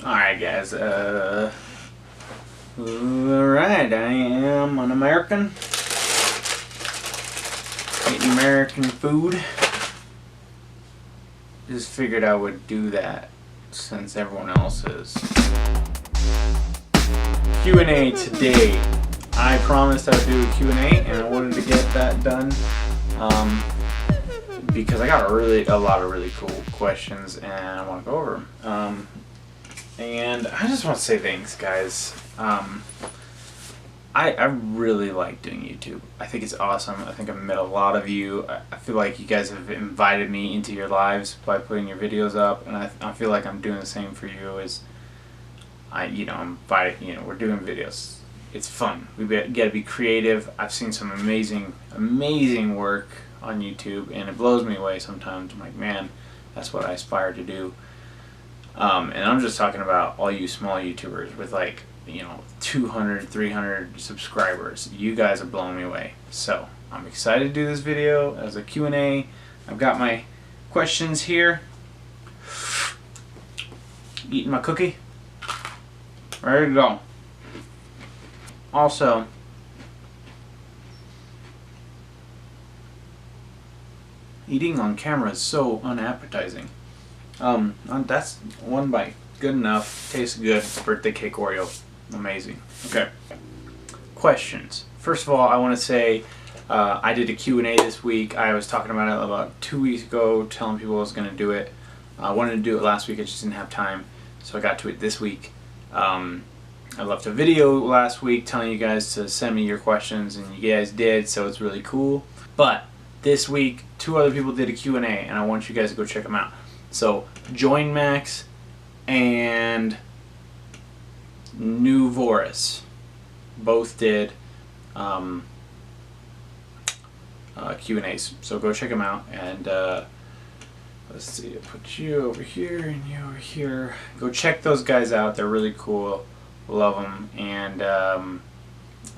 Alright guys, alright, I am an American. Eating American food. Just figured I would do that since everyone else is. Q&A today. I promised I would do a Q&A and I wanted to get that done because I got a lot of really cool questions and I want to go over them. And I just want to say thanks, guys. I really like doing YouTube. I think it's awesome. I think I've met a lot of you. I feel like you guys have invited me into your lives by putting your videos up, and I feel like I'm doing the same for you. I'm inviting, we're doing videos. It's fun. We got to be creative. I've seen some amazing work on YouTube, and it blows me away sometimes. I'm like, man, that's what I aspire to do. And I'm just talking about all you small YouTubers with 200, 300 subscribers. You guys are blowing me away. So I'm excited to do this video as a Q&A. I've got my questions here. Eating my cookie. Ready to go. Also, eating on camera is so unappetizing. That's one bite. Good enough. Tastes good. Birthday cake Oreo. Amazing. Okay. Questions. First of all, I want to say I did a Q&A this week. I was talking about it about 2 weeks ago, telling people I was going to do it. I wanted to do it last week. I just didn't have time, so I got to it this week. I left a video last week telling you guys to send me your questions, and you guys did, so it's really cool. But this week, 2 other people did a Q&A, and I want you guys to go check them out. So, Join Max and New Voris both did Q&As. So go check them out. And let's see, I'll put you over here and you over here. Go check those guys out. They're really cool. Love them. And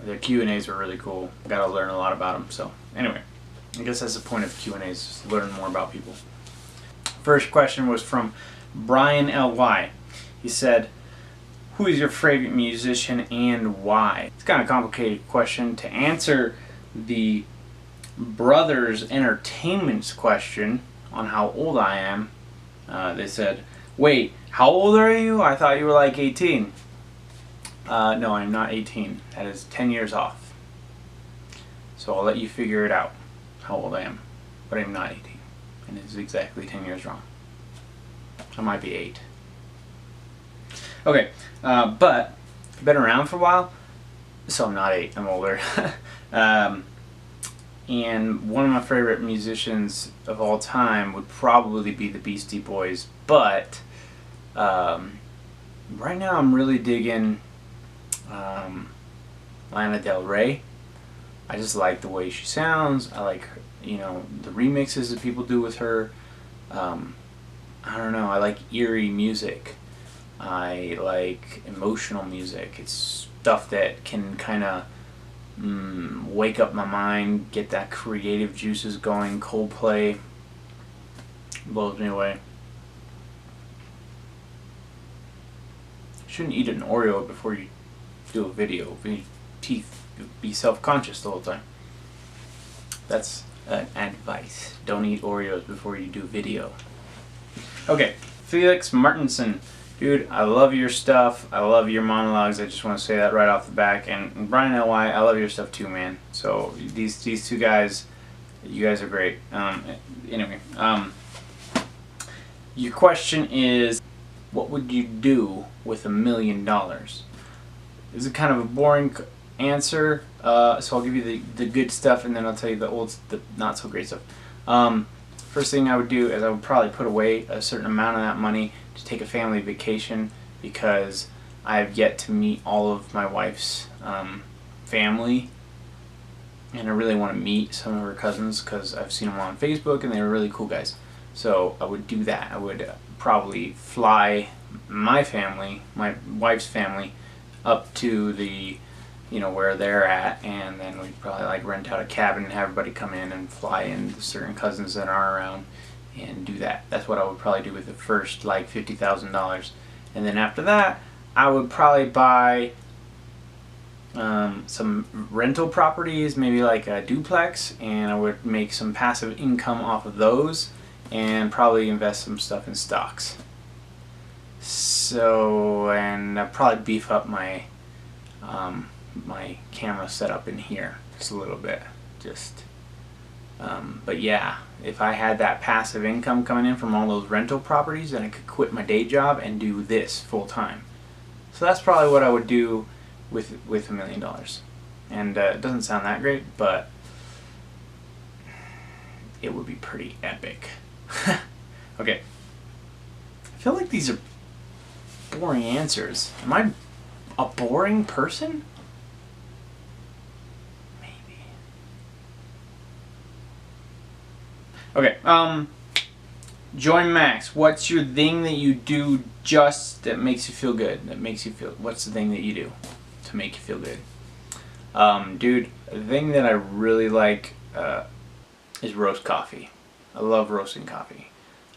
their Q&As are really cool. Got to learn a lot about them. So anyway, I guess that's the point of Q&As, learn more about people. First question was from Brian L.Y. He said, who is your favorite musician and why? It's kind of a complicated question. To answer the Brothers Entertainment's question on how old I am, they said, wait, how old are you? I thought you were like 18. No, I'm not 18. That is 10 years off. So I'll let you figure it out, how old I am. But I'm not 18. And it's exactly 10 years wrong. I might be 8. Okay, but I've been around for a while, so I'm not 8, I'm older. And one of my favorite musicians of all time would probably be the Beastie Boys, but right now I'm really digging Lana Del Rey. I just like the way she sounds. I like the remixes that people do with her. I don't know, I like eerie music. I like emotional music. It's stuff that can kind of wake up my mind, get that creative juices going. Coldplay blows me away. Shouldn't eat an Oreo before you do a video. Your teeth be self-conscious the whole time. That's advice. Don't eat Oreos before you do video. Okay, Felix Martinsson. Dude, I love your stuff. I love your monologues. I just want to say that right off the back. And Brian L.Y., I love your stuff too, man. So these 2 guys, you guys are great. Anyway, your question is, what would you do with $1 million? This is kind of a boring answer, so I'll give you the good stuff, and then I'll tell you the not so great stuff. First thing I would do is I would probably put away a certain amount of that money to take a family vacation, because I have yet to meet all of my wife's family, and I really want to meet some of her cousins because I've seen them on Facebook and they were really cool guys. So I would do that. I would probably fly my family, my wife's family, up to the where they're at, and then we'd probably rent out a cabin and have everybody come in and fly in the certain cousins that are around and do that. That's what I would probably do with the first $50,000, And then after that, I would probably buy some rental properties, maybe like a duplex, and I would make some passive income off of those, and probably invest some stuff in stocks. So, and I'd probably beef up my my camera setup in here just a little bit. But yeah, if I had that passive income coming in from all those rental properties, then I could quit my day job and do this full time. So that's probably what I would do with $1 million. And it doesn't sound that great, but it would be pretty epic. Okay. I feel like these are boring answers. Am I a boring person? Maybe. Okay, Join Max. What's your thing that you do just that makes you feel good? What's the thing that you do to make you feel good? Dude, the thing that I really like is roast coffee. I love roasting coffee.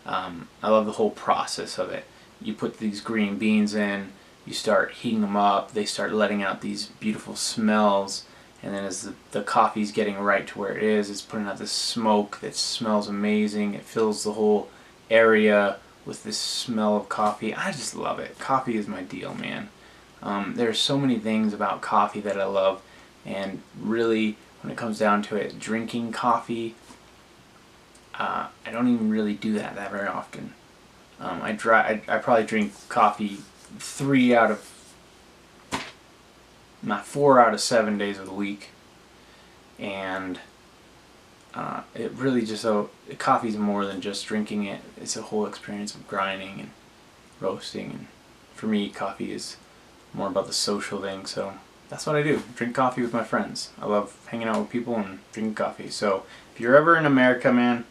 I love the whole process of it. You put these green beans in, you start heating them up, they start letting out these beautiful smells, and then as the coffee's getting right to where it is, it's putting out this smoke that smells amazing. It fills the whole area with this smell of coffee. I just love it. Coffee is my deal, man. There's so many things about coffee that I love, and really, when it comes down to it, drinking coffee, I don't even really do that very often. I probably drink coffee 4 out of 7 days of the week, and it really just coffee's more than just drinking it. It's a whole experience of grinding and roasting, and for me, coffee is more about the social thing. So that's what I do. Drink coffee with my friends. I love hanging out with people and drinking coffee. So if you're ever in America, man.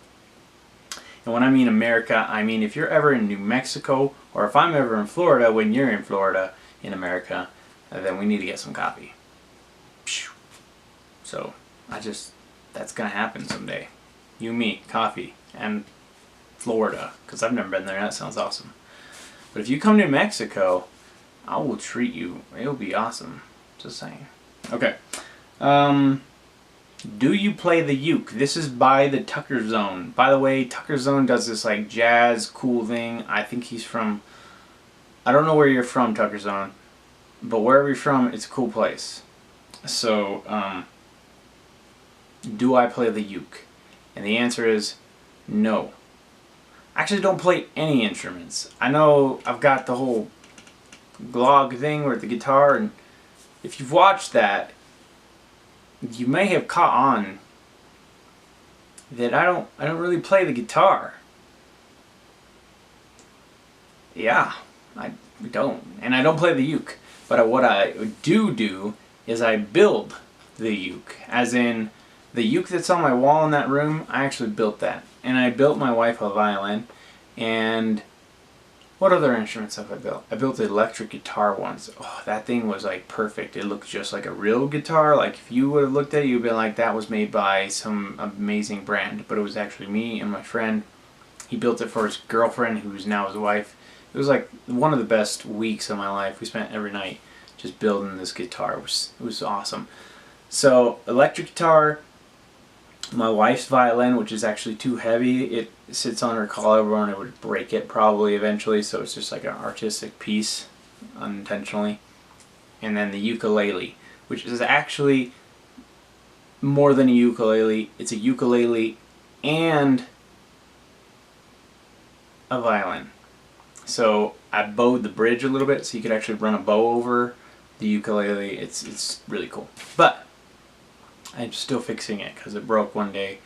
And when I mean America, I mean if you're ever in New Mexico, or if I'm ever in Florida when you're in Florida in America, then we need to get some coffee. So that's gonna happen someday. You, me, coffee, and Florida, because I've never been there. That sounds awesome. But if you come to New Mexico, I will treat you. It'll be awesome. Just saying. Okay. Do you play the uke? This is by the Tucker Zone. By the way, Tucker Zone does this like jazz cool thing. I think he's from, I don't know where you're from, Tucker Zone, but wherever you're from, it's a cool place. So, do I play the uke? And the answer is no. I actually don't play any instruments. I know I've got the whole vlog thing with the guitar, and if you've watched that, you may have caught on that I don't really play the guitar. Yeah, I don't. And I don't play the uke. But what I do is I build the uke. As in, the uke that's on my wall in that room, I actually built that. And I built my wife a violin. And what other instruments have I built? I built the electric guitar once. Oh, that thing was like perfect. It looked just like a real guitar. Like if you would have looked at it, you'd be like, that was made by some amazing brand. But it was actually me and my friend. He built it for his girlfriend, who's now his wife. It was like one of the best weeks of my life. We spent every night just building this guitar. It was awesome. So electric guitar, my wife's violin, which is actually too heavy. It sits on her collarbone. It would break it probably eventually, so it's just like an artistic piece unintentionally. And then the ukulele, which is actually more than a ukulele. It's a ukulele and a violin. So I bowed the bridge a little bit so you could actually run a bow over the ukulele. It's really cool. But I'm still fixing it because it broke one day,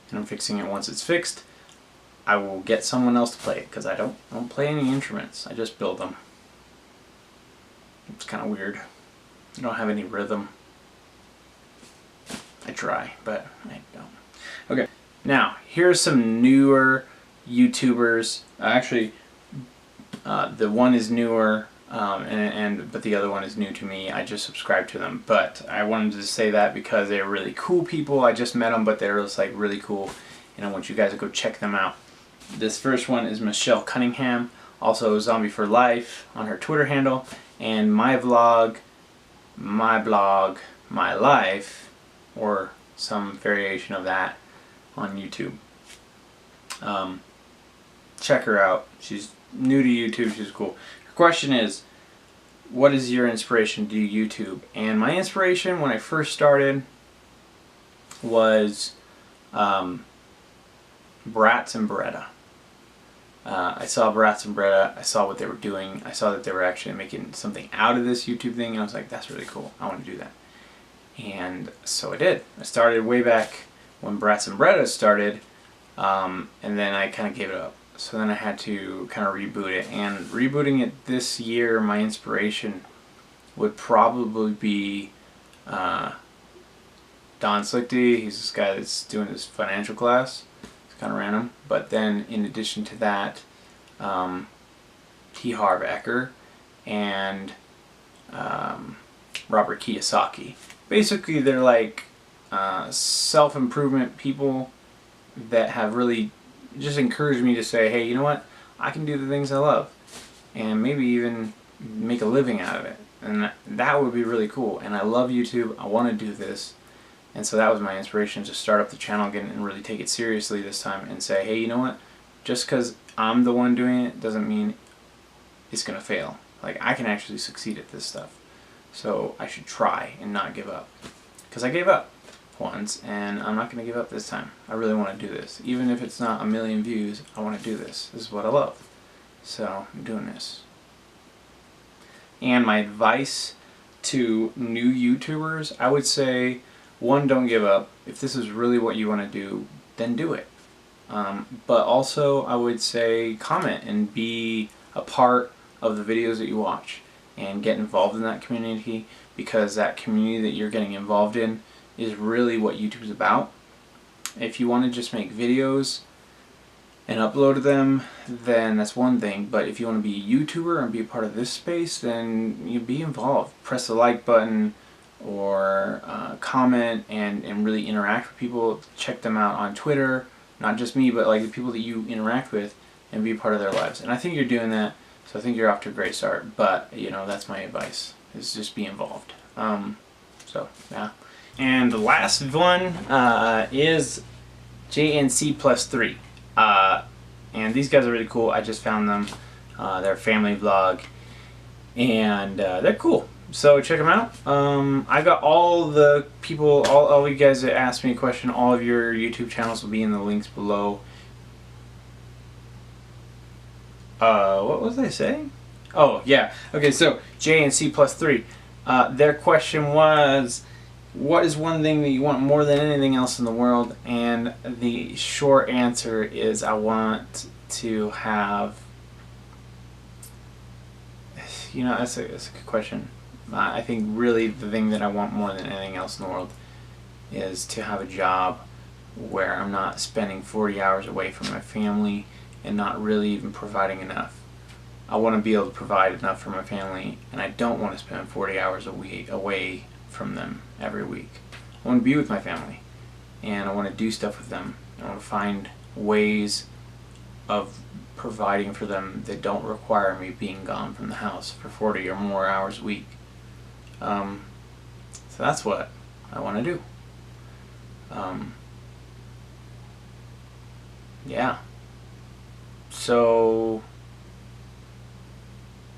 and I'm fixing it. Once it's fixed, I will get someone else to play it because I don't play any instruments. I just build them. It's kind of weird. I don't have any rhythm. I try, but I don't. Okay, now here's some newer YouTubers. Actually, the one is newer. But the other one is new to me. I just subscribed to them, but I wanted to say that because they're really cool people. I just met them, but they're just like really cool, and I want you guys to go check them out. This first one is Michelle Cunningham. Also Zombie for Life on her Twitter handle, and my vlog, my blog, my life, or some variation of that on YouTube. Check her out. She's new to YouTube. She's cool. Her question is, what is your inspiration to do YouTube? And my inspiration when I first started was Bratz and Beretta. I saw Bratz and Beretta. I saw what they were doing. I saw that they were actually making something out of this YouTube thing, and I was like, that's really cool. I want to do that. And so I did. I started way back when Bratz and Beretta started, and then I kind of gave it up. So then I had to kind of reboot it. And rebooting it this year, my inspiration would probably be Don Slichty. He's this guy that's doing his financial class. It's kind of random. But then in addition to that, T. Harv Eker and Robert Kiyosaki. Basically, they're like self-improvement people that have really just encouraged me to say, hey, you know what? I can do the things I love, and maybe even make a living out of it. And that would be really cool. And I love YouTube. I want to do this. And so that was my inspiration, to start up the channel again and really take it seriously this time and say, hey, you know what? Just because I'm the one doing it doesn't mean it's going to fail. Like, I can actually succeed at this stuff. So I should try and not give up. Because I gave up once, and I'm not going to give up this time. I really want to do this. Even if it's not 1 million views, I want to do this. This is what I love. So I'm doing this. And my advice to new YouTubers, I would say, one, don't give up. If this is really what you want to do, then do it. But also, I would say comment and be a part of the videos that you watch, and get involved in that community, because that community that you're getting involved in is really what YouTube is about. If you want to just make videos and upload them, then that's one thing. But if you want to be a YouTuber and be a part of this space, then you be involved. Press the like button, or comment and really interact with people. Check them out on Twitter, not just me, but like the people that you interact with, and be a part of their lives. And I think you're doing that, so I think you're off to a great start. But you know, that's my advice, is just be involved. So yeah. And the last one is JNC+3. And these guys are really cool. I just found them. They're a family vlog, and they're cool. So check them out. I got all the people, all you guys that asked me a question, all of your YouTube channels will be in the links below. What was I saying? Oh, yeah. Okay, so JNC+3. Their question was, what is one thing that you want more than anything else in the world? And the short answer is, I want to have, you know, that's a good question. I think really the thing that I want more than anything else in the world is to have a job where I'm not spending 40 hours away from my family and not really even providing enough. I want to be able to provide enough for my family, and I don't want to spend 40 hours away from them every week. I want to be with my family, and I want to do stuff with them. I want to find ways of providing for them that don't require me being gone from the house for 40 or more hours a week. So that's what I want to do. Yeah. So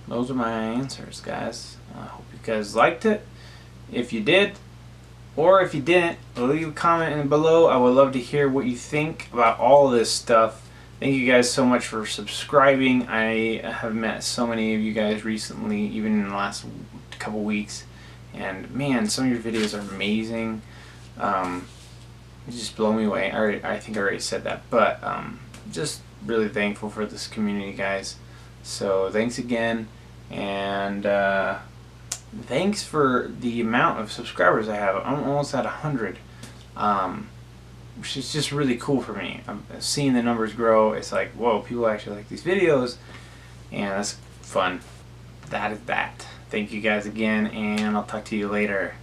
those are my answers, guys. I hope you guys liked it. If you did, or if you didn't, leave a comment below. I would love to hear what you think about all this stuff. Thank you guys so much for subscribing. I have met so many of you guys recently, even in the last couple weeks, and man, some of your videos are amazing. You just blow me away. I think I already said that, but just really thankful for this community, guys. So thanks again, and thanks for the amount of subscribers I have. I'm almost at 100, which is just really cool for me. I'm seeing the numbers grow. It's like, whoa, people actually like these videos, and that's fun. That is that. Thank you guys again, and I'll talk to you later.